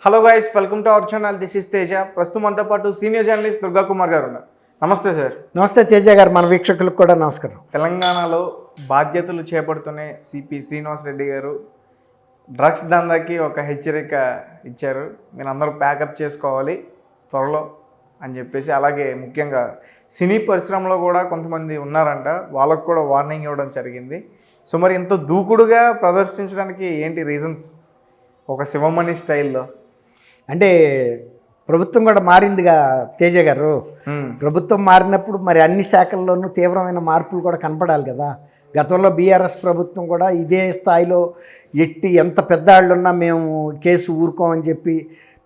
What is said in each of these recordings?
Hello guys, welcome to our channel. This is Teja. ప్రస్తుతం మనతో పాటు సీనియర్ జర్నలిస్ట్ దుర్గా కుమార్ గారు ఉన్నారు. నమస్తే సార్. నమస్తే తేజ గారు, మన వీక్షకులకు కూడా నమస్కారం. తెలంగాణలో బాధ్యతలు చేపడుతూనే సిపి శ్రీనివాస్ రెడ్డి గారు డ్రగ్స్ దందాకి ఒక హెచ్చరిక ఇచ్చారు. మీరు అందరూ ప్యాకప్ చేసుకోవాలి త్వరలో అని చెప్పేసి, అలాగే ముఖ్యంగా సినీ పరిశ్రమలో కూడా కొంతమంది ఉన్నారంట, వాళ్ళకు కూడా వార్నింగ్ ఇవ్వడం జరిగింది. సో మరి ఇంత దూకుడుగా ప్రదర్శించడానికి ఏంటి రీజన్స్? ఒక శివమణి స్టైల్లో అంటే ప్రభుత్వం కూడా మారిందిగా తేజ గారు. ప్రభుత్వం మారినప్పుడు మరి అన్ని శాఖల్లోనూ తీవ్రమైన మార్పులు కూడా కనపడాలి కదా. గతంలో బీఆర్ఎస్ ప్రభుత్వం కూడా ఇదే స్థాయిలో ఎంత పెద్ద వాళ్ళున్నా మేము కేసు ఊరుకోమని చెప్పి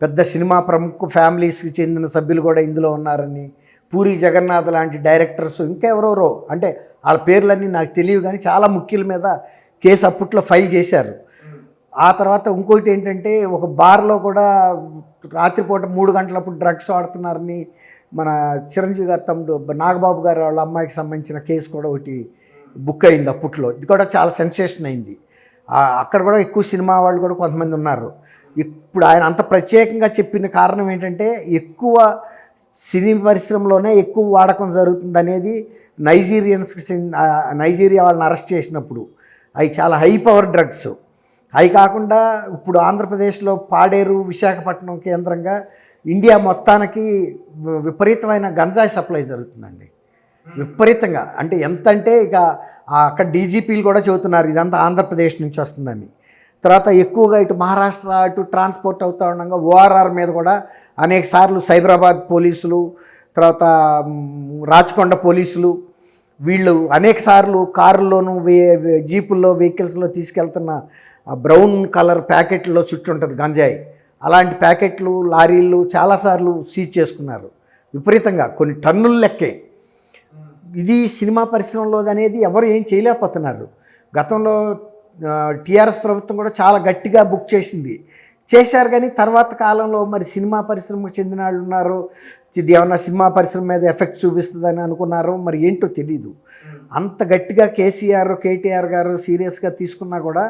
పెద్ద సినిమా ప్రముఖ ఫ్యామిలీస్కి చెందిన సభ్యులు కూడా ఇందులో ఉన్నారని, పూరి జగన్నాథ్ లాంటి డైరెక్టర్స్ ఇంకెవరెవరో, అంటే వాళ్ళ పేర్లన్నీ నాకు తెలియవు కానీ చాలా ముఖ్యుల మీద కేసు అప్పట్లో ఫైల్ చేశారు. ఆ తర్వాత ఇంకోటి ఏంటంటే, ఒక బార్లో కూడా రాత్రిపూట 3 గంటలప్పుడు డ్రగ్స్ వాడుతున్నారని మన చిరంజీవి గారి తమ్ముడు నాగబాబు గారు వాళ్ళ అమ్మాయికి సంబంధించిన కేసు కూడా ఒకటి బుక్ అయింది అప్పట్లో. ఇది కూడా చాలా సెన్సేషన్ అయింది. అక్కడ కూడా ఎక్కువ సినిమా వాళ్ళు కూడా కొంతమంది ఉన్నారు. ఇప్పుడు ఆయన అంత ప్రత్యేకంగా చెప్పిన కారణం ఏంటంటే, ఎక్కువ సినీ పరిశ్రమలోనే ఎక్కువ వాడకం జరుగుతుంది అనేది. నైజీరియా వాళ్ళని అరెస్ట్ చేసినప్పుడు అవి చాలా హై పవర్ డ్రగ్స్. అవి కాకుండా ఇప్పుడు ఆంధ్రప్రదేశ్లో పాడేరు, విశాఖపట్నం కేంద్రంగా ఇండియా మొత్తానికి విపరీతమైన గంజాయి సప్లై జరుగుతుందండి. విపరీతంగా అంటే ఎంతంటే ఇక అక్కడ డీజీపీలు కూడా చెబుతున్నారు ఇదంతా ఆంధ్రప్రదేశ్ నుంచి వస్తుందని. తర్వాత ఎక్కువగా ఇటు మహారాష్ట్ర అటు ట్రాన్స్పోర్ట్ అవుతూ ఉండగా ఓఆర్ఆర్ మీద కూడా అనేక సార్లు సైబరాబాద్ పోలీసులు, తర్వాత రాచకొండ పోలీసులు వీళ్ళు అనేక సార్లు కారుల్లోనూ జీపుల్లో వెహికల్స్లో తీసుకెళ్తున్న ఆ బ్రౌన్ కలర్ ప్యాకెట్లో చుట్టూ ఉంటుంది గంజాయి. అలాంటి ప్యాకెట్లు, లారీలు చాలాసార్లు సీజ్ చేసుకున్నారు విపరీతంగా, కొన్ని టన్నుల లెక్కే. ఇది సినిమా పరిశ్రమలో అనేది ఎవరు ఏం చేయలేకపోతున్నారు. గతంలో టీఆర్ఎస్ ప్రభుత్వం కూడా చాలా గట్టిగా బుక్ చేశారు కానీ తర్వాత కాలంలో మరి సినిమా పరిశ్రమకు చెందిన వాళ్ళు ఉన్నారు, ఇది ఏమన్నా సినిమా పరిశ్రమ మీద ఎఫెక్ట్ చూపిస్తుందని అనుకున్నారు, మరి ఏంటో తెలీదు. అంత గట్టిగా కేటీఆర్ గారు సీరియస్గా తీసుకున్నా కూడా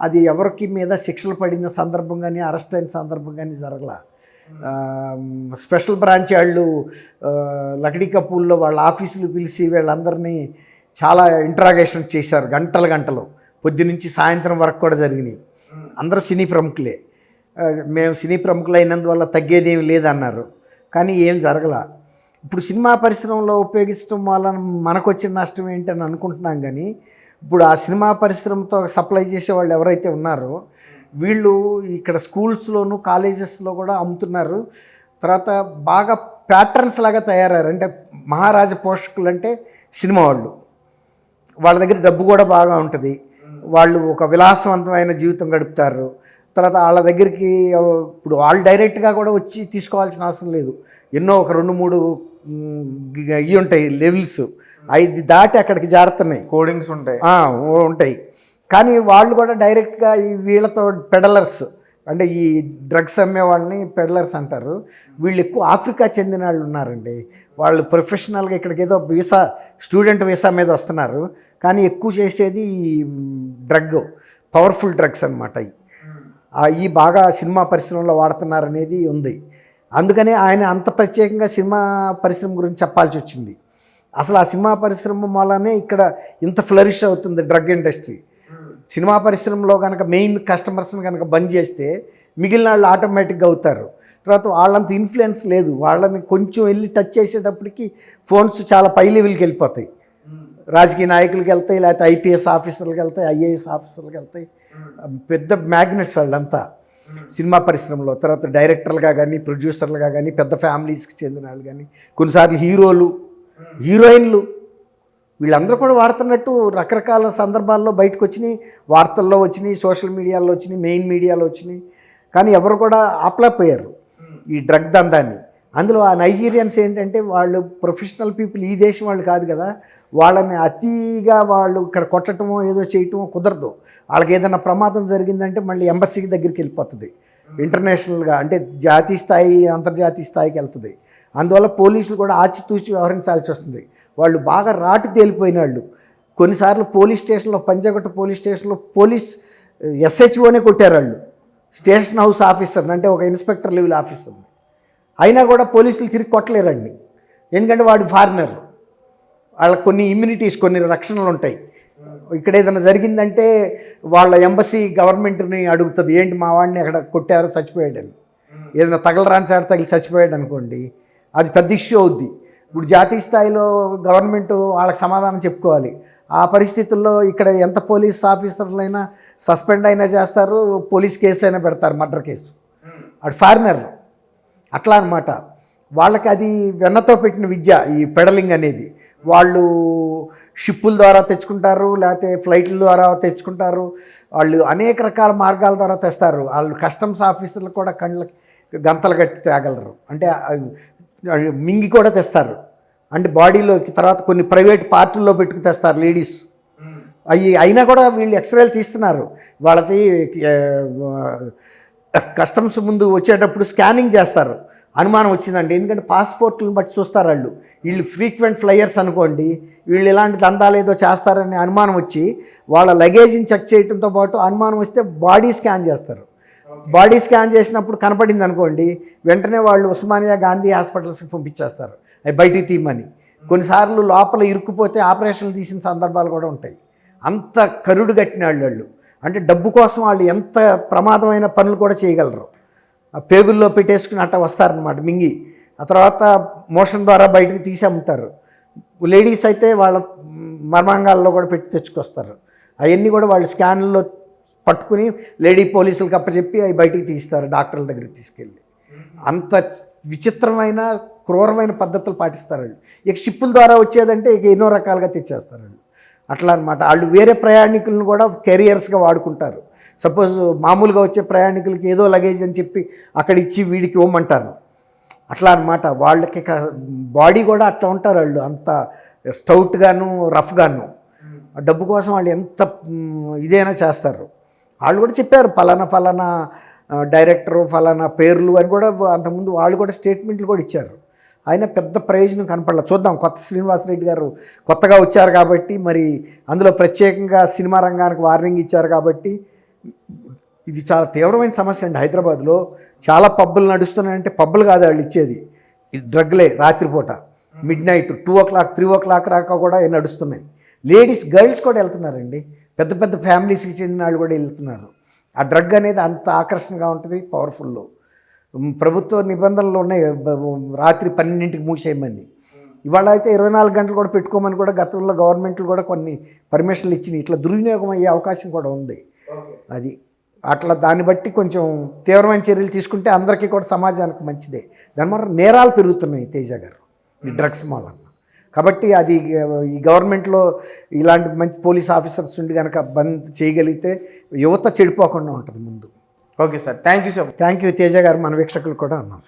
అది ఎవరికి మీద శిక్షలు పడిన సందర్భం కానీ అరెస్ట్ అయిన సందర్భం కానీ జరగల. స్పెషల్ బ్రాంచ్ వాళ్ళు లకడీ కపూర్లో వాళ్ళ ఆఫీసులు పిలిచి వీళ్ళందరినీ చాలా ఇంట్రాగేషన్ చేశారు, గంటలు పొద్దునుంచి సాయంత్రం వరకు కూడా జరిగినాయి. అందరూ సినీ ప్రముఖులే. మేము సినీ ప్రముఖులు అయినందువల్ల తగ్గేదేమి లేదన్నారు, కానీ ఏం జరగల. ఇప్పుడు సినిమా పరిశ్రమలో ఉపయోగించడం వల్ల మనకు వచ్చిన నష్టం ఏంటని అనుకుంటున్నాం కానీ, ఇప్పుడు ఆ సినిమా పరిశ్రమతో సప్లై చేసే వాళ్ళు ఎవరైతే ఉన్నారో వీళ్ళు ఇక్కడ స్కూల్స్లోను కాలేజెస్లో కూడా అమ్ముతున్నారు. తర్వాత బాగా ప్యాటర్న్స్ లాగా తయారయ్యారు. అంటే మహారాజ పోషకులు అంటే సినిమా వాళ్ళు, వాళ్ళ దగ్గర డబ్బు కూడా బాగా ఉంటుంది, వాళ్ళు ఒక విలాసవంతమైన జీవితం గడుపుతారు. తర్వాత వాళ్ళ దగ్గరికి ఇప్పుడు వాళ్ళు డైరెక్ట్గా కూడా వచ్చి తీసుకోవాల్సిన అవసరం లేదు. ఎన్నో ఒక 2-3 ఇవి ఉంటాయి లెవెల్స్, 5 దాటి అక్కడికి జారుతున్నాయి, కోడింగ్స్ ఉంటాయి. కానీ వాళ్ళు కూడా డైరెక్ట్గా ఈ వీళ్ళతో పెడలర్స్, అంటే ఈ డ్రగ్స్ అమ్మే వాళ్ళని పెడలర్స్ అంటారు. వీళ్ళు ఎక్కువ ఆఫ్రికా చెందిన వాళ్ళు ఉన్నారండి. వాళ్ళు ప్రొఫెషనల్గా ఇక్కడికి ఏదో స్టూడెంట్ వీసా మీద వస్తున్నారు, కానీ ఎక్కువ చేసేది ఈ పవర్ఫుల్ డ్రగ్స్ అనమాట. ఈ బాగా సినిమా పరిశ్రమలో వాడుతున్నారనేది ఉంది. అందుకనే ఆయన అంత ప్రత్యేకంగా సినిమా పరిశ్రమ గురించి చెప్పాల్సి వచ్చింది. అసలు ఆ సినిమా పరిశ్రమ వల్లనే ఇక్కడ ఇంత ఫ్లరిష్ అవుతుంది డ్రగ్ ఇండస్ట్రీ. సినిమా పరిశ్రమలో కనుక మెయిన్ కస్టమర్స్ని కనుక బంద్ చేస్తే మిగిలిన వాళ్ళు ఆటోమేటిక్గా అవుతారు. తర్వాత వాళ్ళంత ఇన్ఫ్లుయెన్స్ లేదు, వాళ్ళని కొంచెం వెళ్ళి టచ్ చేసేటప్పటికి ఫోన్స్ చాలా పై లెవెల్కి వెళ్ళిపోతాయి. రాజకీయ నాయకులకి వెళ్తాయి, లేకపోతే ఐపీఎస్ ఆఫీసర్లకు వెళ్తాయి, ఐఏఎస్ ఆఫీసర్లకు వెళ్తాయి. పెద్ద మ్యాగ్నెట్స్ వాళ్ళంతా సినిమా పరిశ్రమలో. తర్వాత డైరెక్టర్లుగా కానీ, ప్రొడ్యూసర్లుగా కానీ, పెద్ద ఫ్యామిలీస్కి చెందిన వాళ్ళు కానీ, కొన్నిసార్లు హీరోలు, హీరోయిన్లు వీళ్ళందరూ కూడా వాడుతున్నట్టు రకరకాల సందర్భాల్లో బయటకు వచ్చినాయి, వార్తల్లో వచ్చినాయి, సోషల్ మీడియాలో వచ్చినాయి, మెయిన్ మీడియాలో వచ్చినాయి. కానీ ఎవరు కూడా ఆపలేకపోయారు ఈ డ్రగ్ దందాన్ని. అందులో ఆ నైజీరియన్స్ ఏంటంటే, వాళ్ళు ప్రొఫెషనల్ పీపుల్, ఈ దేశం వాళ్ళు కాదు కదా, వాళ్ళని అతిగా వాళ్ళు ఇక్కడ కొట్టడమో ఏదో చేయటమో కుదరదు. వాళ్ళకి ఏదైనా ప్రమాదం జరిగిందంటే మళ్ళీ ఎంబసీ దగ్గరికి వెళ్ళిపోతుంది, ఇంటర్నేషనల్గా అంటే జాతీయ స్థాయి అంతర్జాతీయ స్థాయికి వెళ్తుంది. అందువల్ల పోలీసులు కూడా ఆచితూచి వ్యవహరించాల్సి వస్తుంది. వాళ్ళు బాగా రాటు తేలిపోయిన వాళ్ళు. కొన్నిసార్లు పోలీస్ స్టేషన్లో, పంజాగుట్ట పోలీస్ స్టేషన్లో పోలీస్ SHOనే కొట్టారు వాళ్ళు. స్టేషన్ హౌస్ ఆఫీసర్ అంటే ఒక ఇన్స్పెక్టర్ లెవెల్ ఆఫీసర్, అయినా కూడా పోలీసులు తిరిగి కొట్టలేరండి. ఎందుకంటే వాడు ఫారినర్, వాళ్ళకి కొన్ని ఇమ్యూనిటీస్, కొన్ని రక్షణలు ఉంటాయి. ఇక్కడ ఏదైనా జరిగిందంటే వాళ్ళ ఎంబసీ గవర్నమెంట్ని అడుగుతుంది, ఏంటి మా వాడిని అక్కడ కొట్టారు చచ్చిపోయాడని. ఏదైనా తగలరాని తగిలి చచ్చిపోయాడు అనుకోండి, అది పెద్ద ఇష్యూ అవుద్ది. ఇప్పుడు జాతీయ స్థాయిలో గవర్నమెంట్ వాళ్ళకి సమాధానం చెప్పుకోవాలి. ఆ పరిస్థితుల్లో ఇక్కడ ఎంత పోలీస్ ఆఫీసర్లైనా సస్పెండ్ అయినా చేస్తారు, పోలీస్ కేసు అయినా పెడతారు, మర్డర్ కేసు. అది ఫారినర్ అట్లా అనమాట. వాళ్ళకి అది వెన్నతో పెట్టిన విద్య ఈ పెడలింగ్ అనేది. వాళ్ళు షిప్పుల ద్వారా తెచ్చుకుంటారు, లేకపోతే ఫ్లైట్ల ద్వారా తెచ్చుకుంటారు, వాళ్ళు అనేక రకాల మార్గాల ద్వారా తెస్తారు. వాళ్ళు కస్టమ్స్ ఆఫీసర్లు కూడా కళ్ళకి గంతలు కట్టి తేగలరు, అంటే మింగి కూడా తెస్తారు. అంటే బాడీలోకి తర్వాత కొన్ని ప్రైవేట్ పార్టీల్లో పెట్టుకు తెస్తారు లేడీస్. అవి అయినా కూడా వీళ్ళు ఎక్స్రేలు తీస్తున్నారు. వాళ్ళది కస్టమ్స్ ముందు వచ్చేటప్పుడు స్కానింగ్ చేస్తారు. అనుమానం వచ్చిందండి, ఎందుకంటే పాస్పోర్ట్లను బట్టి చూస్తారు వాళ్ళు. వీళ్ళు ఫ్రీక్వెంట్ ఫ్లయర్స్ అనుకోండి, వీళ్ళు ఇలాంటి దందాలు ఏదో చేస్తారని అనుమానం వచ్చి వాళ్ళ లగేజ్ని చెక్ చేయడంతో పాటు అనుమానం వస్తే బాడీ స్కాన్ చేస్తారు. బాడీ స్కాన్ చేసినప్పుడు కనపడింది అనుకోండి, వెంటనే వాళ్ళు ఉస్మానియా గాంధీ హాస్పిటల్స్కి పంపించేస్తారు, అవి బయటికి తీయమని. కొన్నిసార్లు లోపల ఇరుక్కుపోతే ఆపరేషన్లు తీసిన సందర్భాలు కూడా ఉంటాయి. అంత కరుడు కట్టిన వాళ్ళు, అంటే డబ్బు కోసం వాళ్ళు ఎంత ప్రమాదమైన పనులు కూడా చేయగలరు. పేగుల్లో పెట్టేసుకుని అట్ట వస్తారనమాట మింగి. ఆ తర్వాత మోషన్ ద్వారా బయటకు తీసి అమ్ముతారు. లేడీస్ అయితే వాళ్ళ మర్మాంగాల్లో కూడా పెట్టి తెచ్చుకొస్తారు. అవన్నీ కూడా వాళ్ళు స్కాన్లో పట్టుకుని లేడీ పోలీసులకు అప్పచెప్పి అవి బయటికి తీస్తారు, డాక్టర్ల దగ్గరికి తీసుకెళ్ళి. అంత విచిత్రమైన క్రూరమైన పద్ధతులు పాటిస్తారు వాళ్ళు. ఇక షిప్పుల ద్వారా వచ్చేదంటే ఇక ఎన్నో రకాలుగా తెచ్చేస్తారు వాళ్ళు. అట్లా అనమాట. వాళ్ళు వేరే ప్రయాణికులను కూడా కెరియర్స్గా వాడుకుంటారు. సపోజ్ మామూలుగా వచ్చే ప్రయాణికులకి ఏదో లగేజ్ అని చెప్పి అక్కడ ఇచ్చి వీడికి ఇవ్వమంటారు. అట్లా అనమాట. వాళ్ళకి బాడీ కూడా అట్లా ఉంటారు వాళ్ళు, అంత స్టౌట్గాను రఫ్గాను. డబ్బు కోసం వాళ్ళు ఎంత ఇదైనా చేస్తారు. వాళ్ళు కూడా చెప్పారు ఫలానా డైరెక్టరు ఫలానా పేర్లు అని కూడా అంతకుముందు వాళ్ళు కూడా స్టేట్మెంట్లు కూడా ఇచ్చారు. ఆయన పెద్ద ప్రయోజనం కనపడలేదు. చూద్దాం, కొత్త శ్రీనివాసరెడ్డి గారు కొత్తగా వచ్చారు కాబట్టి, మరి అందులో ప్రత్యేకంగా సినిమా రంగానికి వార్నింగ్ ఇచ్చారు కాబట్టి ఇది చాలా తీవ్రమైన సమస్య అండి. హైదరాబాద్లో చాలా పబ్బులు నడుస్తున్నాయంటే పబ్బులు కాదు వాళ్ళు ఇచ్చేది, ఇది డ్రగ్లే. రాత్రిపూట మిడ్నైట్ 2 o'clock 3 o'clock రాక కూడా నడుస్తున్నాయి. లేడీస్ గర్ల్స్ కూడా వెళ్తున్నారండి, పెద్ద పెద్ద ఫ్యామిలీస్కి చెందిన వాళ్ళు కూడా వెళ్తున్నారు. ఆ డ్రగ్ అనేది అంత ఆకర్షణగా ఉంటుంది, పవర్ఫుల్. ప్రభుత్వ నిబంధనలు ఉన్నాయి, రాత్రి 12ంటికి మూసేయమని. ఇవాళ అయితే 24 గంటలు కూడా పెట్టుకోమని కూడా గతంలో గవర్నమెంట్లు కూడా కొన్ని పర్మిషన్లు ఇచ్చినాయి. ఇట్లా దుర్వినియోగం అయ్యే అవకాశం కూడా ఉంది. అది అట్లా దాన్ని బట్టి కొంచెం తీవ్రమైన చర్యలు తీసుకుంటే అందరికీ కూడా సమాజానికి మంచిదే. దాని వల్ల నేరాలు పెరుగుతున్నాయి తేజ గారు ఈ డ్రగ్స్ మూలన. కాబట్టి అది ఈ గవర్నమెంట్లో ఇలాంటి మంచి పోలీస్ ఆఫీసర్స్ ఉండి కనుక బంద్ చేయగలిగితే యువత చెడిపోకుండా ఉంటుంది ముందు. Okay sir, thank you sir. Thank you Teja గారు, మన వీక్షకులు కూడా అన్నాం.